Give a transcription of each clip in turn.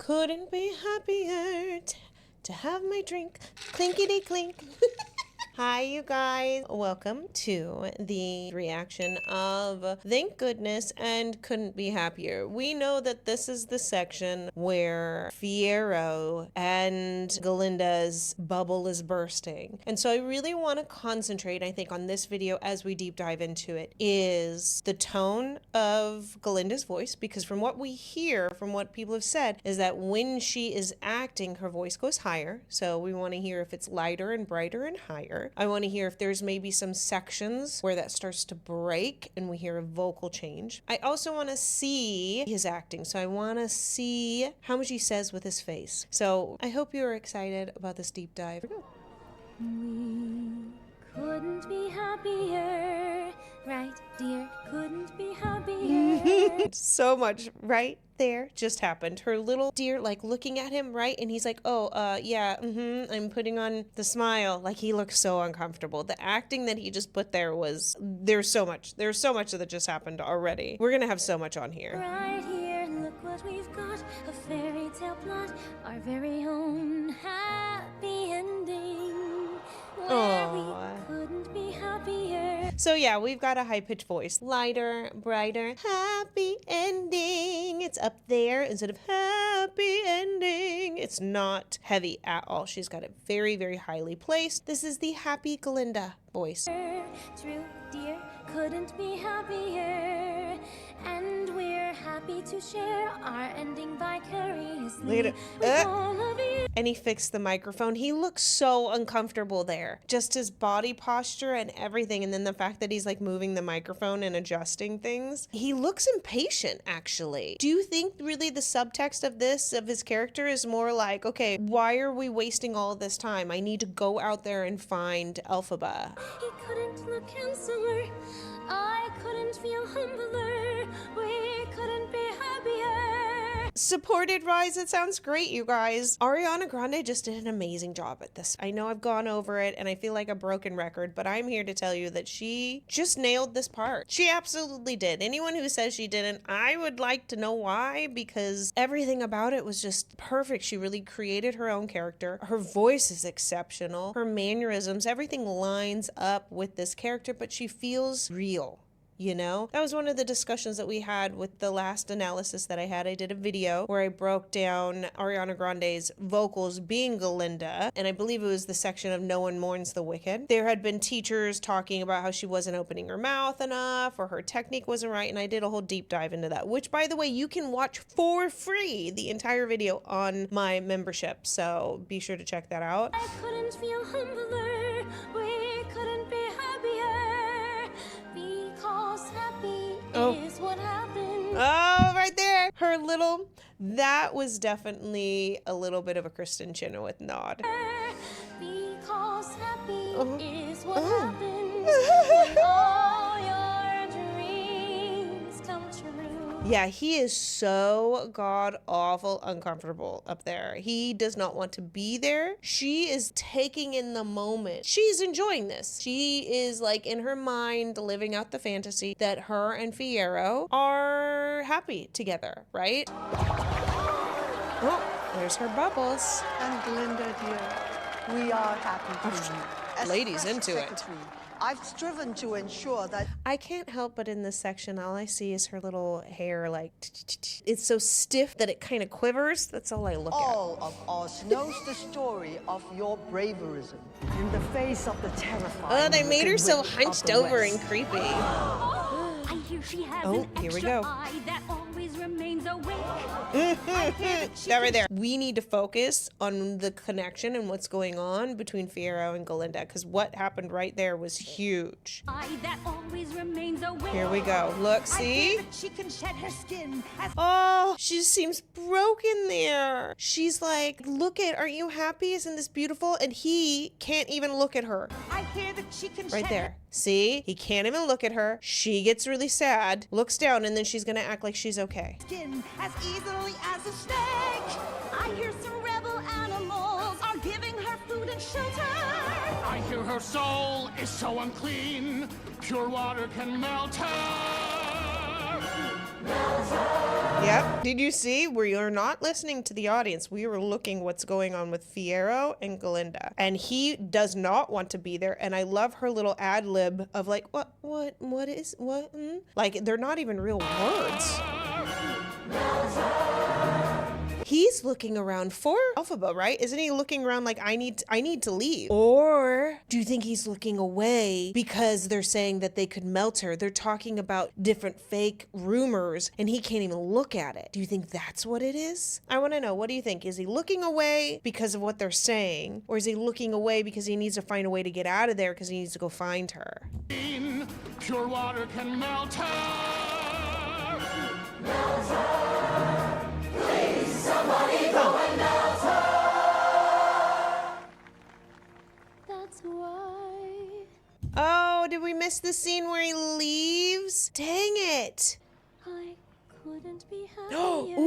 Couldn't be happier to have my drink. Clinkety clink. Hi, you guys. Welcome to the reaction of Thank Goodness and Couldn't Be Happier. We know that this is the section where Fiyero and Galinda's bubble is bursting. And so I really want to concentrate, I think, on this video as we deep dive into it, is the tone of Galinda's voice, because from what we hear, from what people have said, is that when she is acting, her voice goes higher. So we want to hear if it's lighter and brighter and higher. I want to hear if there's maybe some sections where that starts to break and we hear a vocal change. I also want to see his acting. So I want to see how much he says with his face. So I hope you're excited about this deep dive. Here we go. We couldn't be happier, right, dear? Couldn't be happier. So much right there just happened. Her little deer like looking at him, right? And he's like, oh, yeah, I'm putting on the smile. Like, he looks so uncomfortable. The acting that he just put there was, there's so much that just happened already. We're gonna have so much on here. Right here, look what we've got, a fairy tale plot, our very own happy ending. Where we couldn't be happier. So yeah, we've got a high-pitched voice. Lighter, brighter, happy ending. It's up there instead of happy ending. It's not heavy at all. She's got it very, very highly placed. This is the happy Galinda voice. True, dear, couldn't be happier. And we're happy to share our ending vicariously with all of you. And he fixed the microphone. He looks so uncomfortable there. Just his body posture and everything. And then the fact that he's like moving the microphone and adjusting things. He looks impatient, actually. Do you think really the subtext of this, of his character, is more like, okay, why are we wasting all this time? I need to go out there and find Elphaba. He couldn't look handsomer. I couldn't feel humbler. We couldn't be happier. Supported Rise, it sounds great, you guys. Ariana Grande just did an amazing job at this. I know I've gone over it and I feel like a broken record, but I'm here to tell you that she just nailed this part. She absolutely did. Anyone who says she didn't, I would like to know why, because everything about it was just perfect. She really created her own character. Her voice is exceptional. Her mannerisms, everything lines up with this character, but she feels real. You know, that was one of the discussions that we had with the last analysis that I had. I did a video where I broke down Ariana Grande's vocals being Galinda, and I believe it was the section of No One Mourns the Wicked. There had been teachers talking about how she wasn't opening her mouth enough or her technique wasn't right, and I did a whole deep dive into that, which, by the way, you can watch for free, the entire video, on my membership, so be sure to check that out. I couldn't feel humbler. We couldn't be happier. Because happy is what happened. Oh, right there. Her little, that was definitely a little bit of a Kristen Chenoweth nod. Because happy is what happens when all your dreams come true. Yeah, he is so god-awful uncomfortable up there. He does not want to be there. She is taking in the moment. She's enjoying this. She is like in her mind living out the fantasy that her and Fiyero are happy together, right? Oh, there's her bubbles. And Galinda, dear, we are happy for you. As Ladies first into it. secretary, I've striven to ensure that I can't help but in this section, all I see is her little hair, like, it's so stiff that it kind of quivers. That's all I look at. all of us knows the story of your braverism in the face of the terrifying. Oh, they made her so wicked witch of hunched the over West. and creepy. I hear she has Oh, an here we extra go. eye that always remains awake. That right there. We need to focus on the connection and what's going on between Fiyero and Galinda, because what happened right there was huge. Eye that always remains awake. Here we go. Look, I see? hear that she can shed her skin as Oh, she seems broken there. She's like, look at, aren't you happy? Isn't this beautiful? And he can't even look at her. I hear that she can Right shed there. See? He can't even look at her. She gets really sad, looks down, and then she's gonna act like she's okay. her skin as easily as a snake. I hear some rebel animals are giving her food and shelter. I hear her soul is so unclean, pure water can melt her. Yep. Did you see? We are not listening to the audience. We were looking what's going on with Fiyero and Galinda. And he does not want to be there. And I love her little ad lib of like, what? Like, they're not even real words. He's looking around for Elphaba, right? Isn't he looking around like, I need to leave? Or do you think he's looking away because they're saying that they could melt her? They're talking about different fake rumors and he can't even look at it. Do you think that's what it is? I want to know, what do you think? Is he looking away because of what they're saying? Or is he looking away because he needs to find a way to get out of there because he needs to go find her? Pure water can melt her. Melt her. Please, somebody go and melt her. That's why. Oh, did we miss the scene where he leaves? Dang it. I couldn't be happier.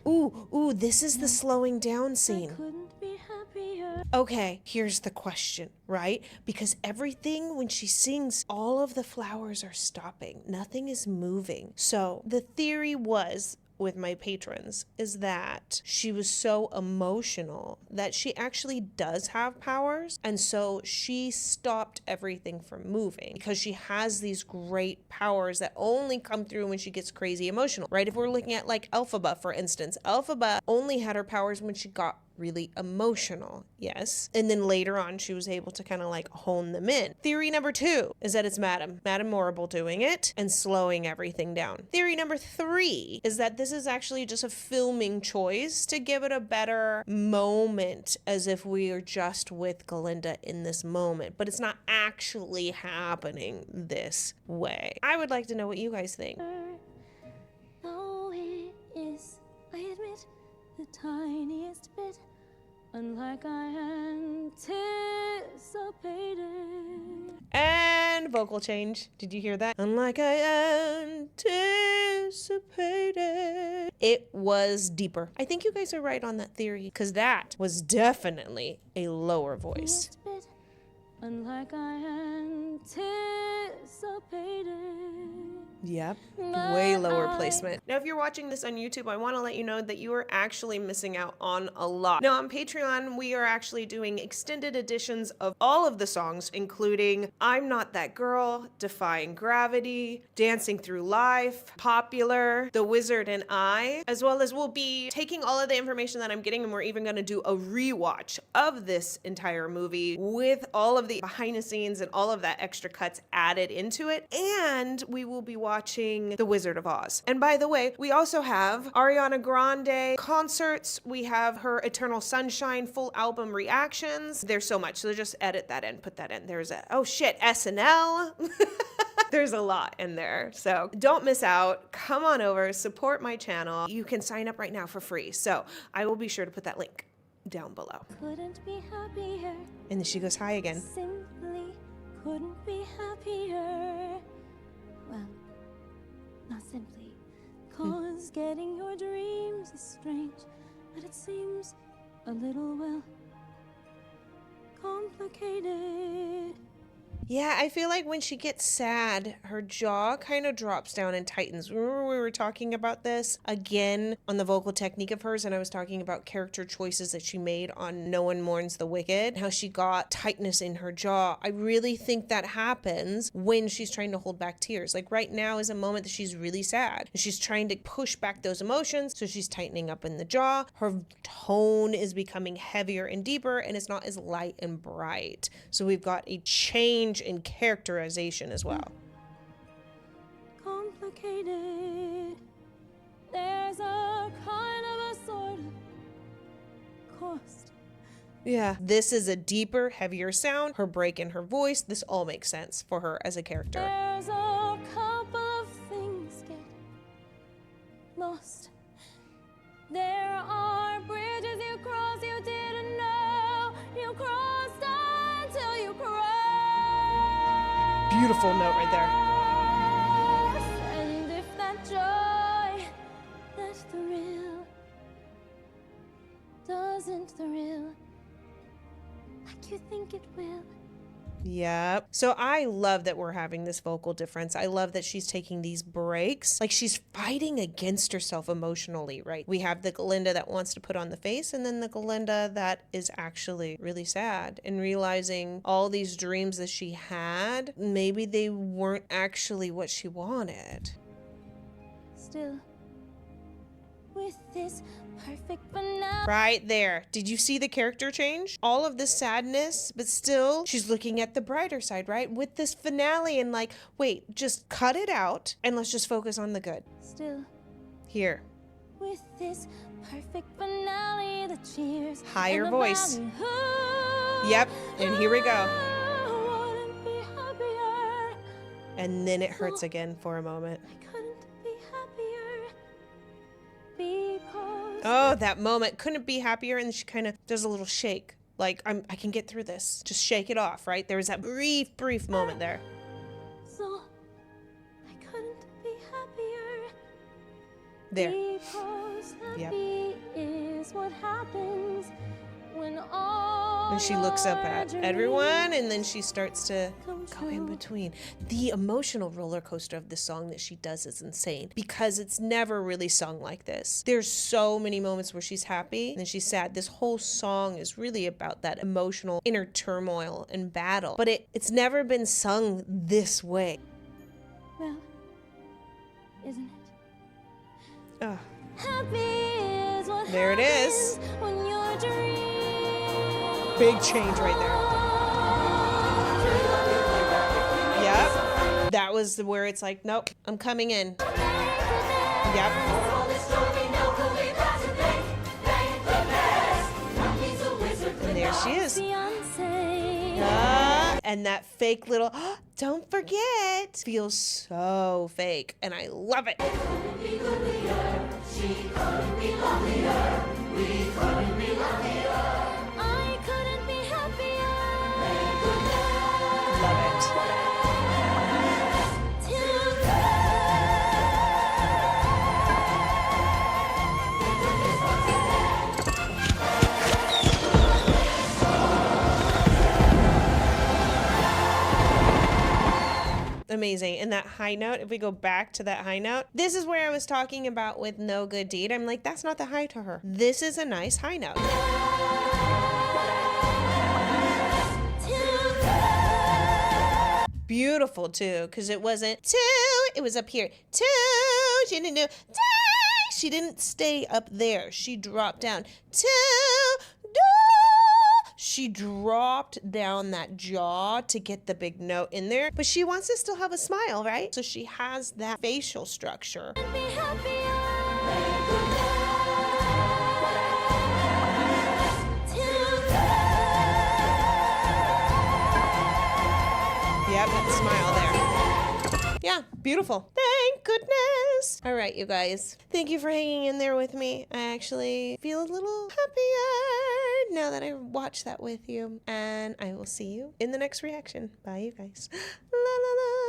Ooh, this is the slowing down I scene. couldn't be happier. Okay, here's the question, right? Because everything, when she sings, all of the flowers are stopping. Nothing is moving. So the theory was, with my patrons, is that she was so emotional that she actually does have powers, and so she stopped everything from moving because she has these great powers that only come through when she gets crazy emotional, right? If we're looking at like Elphaba, for instance, Elphaba only had her powers when she got really emotional, yes. And then later on, she was able to kind of like hone them in. Theory number 2 is that it's Madame Morrible doing it and slowing everything down. Theory number 3 is that this is actually just a filming choice to give it a better moment, as if we are just with Galinda in this moment, but it's not actually happening this way. I would like to know what you guys think. Though it is, I admit, the tiniest bit unlike I anticipated. And vocal change. Did you hear that? Unlike I anticipated. It was deeper. I think you guys are right on that theory, because that was definitely a lower voice. Tiniest bit unlike I anticipated. Yep, way lower placement. Now, if you're watching this on YouTube, I want to let you know that you are actually missing out on a lot. Now, on Patreon, we are actually doing extended editions of all of the songs, including I'm Not That Girl, Defying Gravity, Dancing Through Life, Popular, The Wizard and I, as well as we'll be taking all of the information that I'm getting, and we're even going to do a rewatch of this entire movie with all of the behind the scenes and all of that extra cuts added into it. And we will be watching The Wizard of Oz. And by the way, we also have Ariana Grande concerts. We have her Eternal Sunshine full album reactions. There's so much. So just edit that in, put that in. There's SNL. There's a lot in there. So don't miss out. Come on over, support my channel. You can sign up right now for free. So I will be sure to put that link down below. Couldn't be happier. And then she goes high again. Simply couldn't be happier. Well, not simply. 'Cause getting your dreams is strange, but it seems a little, well, complicated. Yeah, I feel like when she gets sad, her jaw kind of drops down and tightens. Remember we were talking about this again on the vocal technique of hers, and I was talking about character choices that she made on No One Mourns the Wicked, how she got tightness in her jaw. I really think that happens when she's trying to hold back tears. Like right now is a moment that she's really sad, and she's trying to push back those emotions, so she's tightening up in the jaw. Her tone is becoming heavier and deeper, and it's not as light and bright. So we've got a change in characterization as well. Complicated. There's a kind of a sort of cost. Yeah. This is a deeper, heavier sound. Her break in her voice. This all makes sense for her as a character. There's a couple of things get lost. There are bridges you cross you didn't know you crossed until you crossed. Beautiful note right there. And if that joy, that thrill, doesn't thrill like you think it will. Yep. So I love that we're having this vocal difference. I love that she's taking these breaks. Like she's fighting against herself emotionally, right? We have the Glinda that wants to put on the face, and then the Glinda that is actually really sad and realizing all these dreams that she had, maybe they weren't actually what she wanted. Still, with this perfect finale. Right there. Did you see the character change? All of the sadness, but still she's looking at the brighter side, right? With this finale and like, wait, just cut it out and let's just focus on the good. Still, Here. with this perfect finale, the cheers. Higher and the voice. valley. Ooh, Yep, and here we go. I wouldn't be happier. And then it hurts again for a moment. I couldn't be happier because Oh, that moment. Couldn't be happier. And she kind of does a little shake. Like, I can get through this. Just shake it off, right? There was that brief moment there. so I couldn't be happier. There. Because Yep. happy is what happens when all And she looks up your at everyone, and then dreams she starts to come go in true. between. The emotional roller coaster of the song that she does is insane because it's never really sung like this. There's so many moments where she's happy and then she's sad. This whole song is really about that emotional inner turmoil and battle, but it's never been sung this way. Well, isn't it? Ugh. Happy is what There it is. happens when your dreams Big change right there. Yep. That was where it's like, nope, I'm coming in. Yep. And there she is. Beyonce. And that fake little, don't forget, feels so fake. And I love it. I couldn't be happier. Love it. Amazing. And that high note, if we go back to that high note, this is where I was talking about with No Good Deed. I'm like, that's not the high to her. This is a nice high note. Beautiful too, because it wasn't two, it was up here. Two, she didn't do, dang, she didn't stay up there. She dropped down. Two, do. She dropped down that jaw to get the big note in there, but she wants to still have a smile, right? So she has that facial structure. Be happier. Yep, that smile there. Yeah, beautiful. Thank goodness. All right, you guys. Thank you for hanging in there with me. I actually feel a little happier now that I watched that with you. And I will see you in the next reaction. Bye, you guys. La la la.